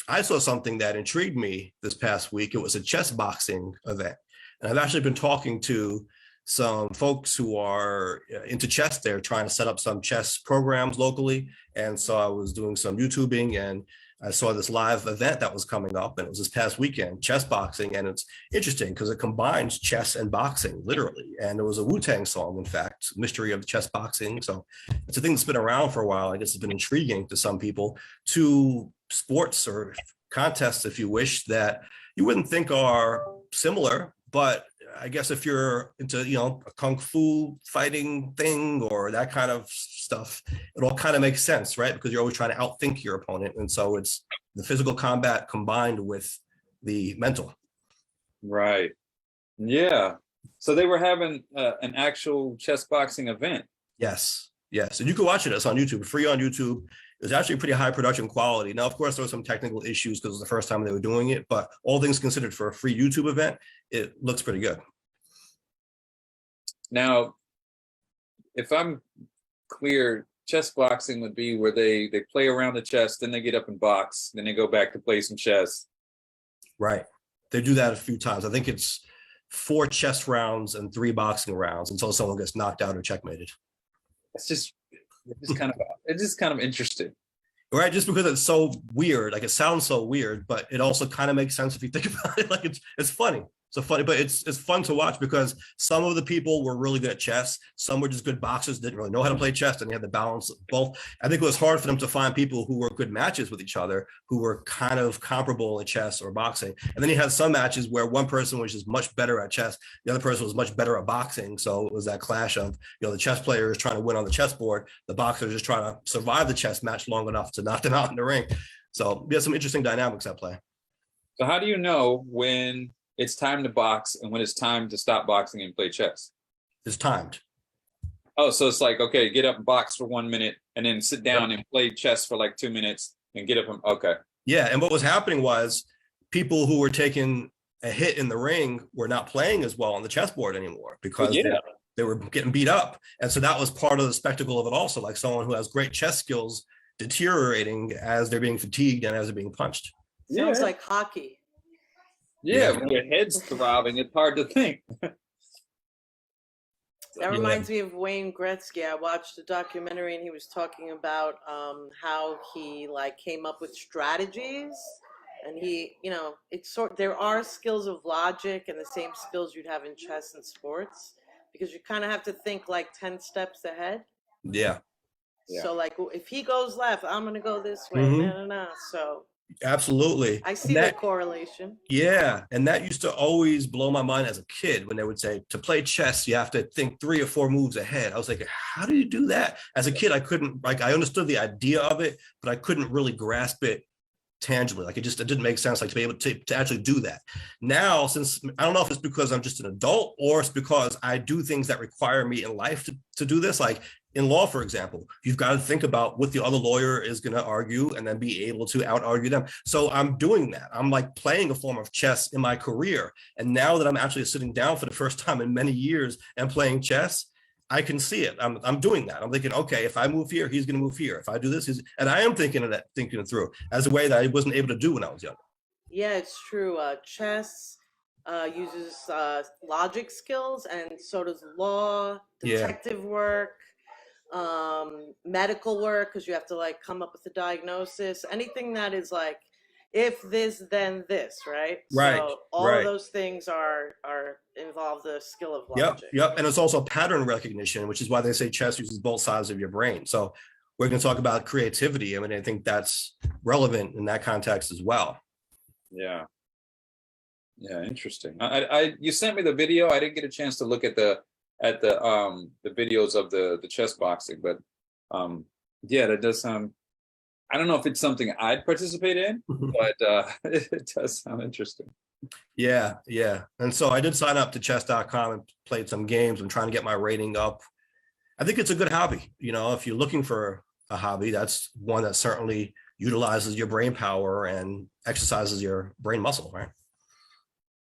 I saw something that intrigued me this past week. It was a chess boxing event. And I've actually been talking to some folks who are into chess. They're trying to set up some chess programs locally. And so I was doing some YouTubing and I saw this live event that was coming up, and it was this past weekend, chess boxing. And it's interesting because it combines chess and boxing, literally. And it was a Wu-Tang song, in fact, Mystery of Chess Boxing. So it's a thing that's been around for a while. I guess it's been intriguing to some people, to sports or contests, if you wish, that you wouldn't think are similar. But I guess if you're into, a kung fu fighting thing or that kind of stuff, it all kind of makes sense, right? Because you're always trying to outthink your opponent. And so it's the physical combat combined with the mental. Right. Yeah. So they were having an actual chess boxing event. Yes. Yes. And you can watch it. It's on YouTube, free on YouTube. It's actually pretty high production quality. Now, of course, there were some technical issues because it was the first time they were doing it, but all things considered, for a free YouTube event, it looks pretty good. Now, if I'm clear, chess boxing would be where they play around the chess, then they get up and box, then they go back to play some chess. Right. They do that a few times. I think it's 4 chess rounds and 3 boxing rounds until someone gets knocked out or checkmated. It's just kind of interesting. Right, just because it's so weird, like it sounds so weird, but it also kind of makes sense if you think about it. Like it's funny. So funny, but it's fun to watch because some of the people were really good at chess. Some were just good boxers, didn't really know how to play chess, and they had the balance of both. I think it was hard for them to find people who were good matches with each other, who were kind of comparable in chess or boxing. And then you had some matches where one person was just much better at chess, the other person was much better at boxing. So it was that clash of, the chess player is trying to win on the chessboard, the boxer is just trying to survive the chess match long enough to knock them out in the ring. So there's some interesting dynamics at play. So how do you know when it's time to box and when it's time to stop boxing and play chess? It's timed. Oh, so it's like, okay, get up and box for 1 minute and then sit down and play chess for like 2 minutes and get up and, okay. Yeah, and what was happening was people who were taking a hit in the ring were not playing as well on the chessboard anymore because they were getting beat up. And so that was part of the spectacle of it also, like someone who has great chess skills deteriorating as they're being fatigued and as they're being punched. Sounds like hockey. Yeah, when your head's throbbing, it's hard to think. That reminds me of Wayne Gretzky. I watched a documentary and he was talking about how he came up with strategies, and there are skills of logic and the same skills you'd have in chess and sports, because you kind of have to think 10 steps ahead. Yeah. So if he goes left, I'm going to go this way. So absolutely. I see the correlation. Yeah. And that used to always blow my mind as a kid when they would say, to play chess, you have to think 3 or 4 moves ahead. I was like, how do you do that? As a kid, I couldn't, I understood the idea of it, but I couldn't really grasp it tangibly. It didn't make sense, to be able to actually do that. Now, since I don't know if it's because I'm just an adult or it's because I do things that require me in life to do this, like in law, for example, you've got to think about what the other lawyer is going to argue and then be able to out-argue them. So I'm doing that. I'm playing a form of chess in my career. And now that I'm actually sitting down for the first time in many years and playing chess, I can see it. I'm doing that. I'm thinking, okay, if I move here, he's going to move here. If I do this, and I am thinking it through as a way that I wasn't able to do when I was younger. Yeah, it's true. Chess uses logic skills, and so does law, detective work, medical work, because you have to come up with a diagnosis. Anything that is if this, then this, right? Right. So all of those things are involve the skill of logic. Yep. And it's also pattern recognition, which is why they say chess uses both sides of your brain. So we're going to talk about creativity. I think that's relevant in that context as well. Yeah. Yeah, interesting. You sent me the video. I didn't get a chance to look at the videos of the chess boxing, but that does sound, I don't know if it's something I'd participate in, but it does sound interesting. Yeah. And so I did sign up to chess.com and played some games. I'm trying to get my rating up. I think it's a good hobby. If you're looking for a hobby, that's one that certainly utilizes your brain power and exercises your brain muscle, right?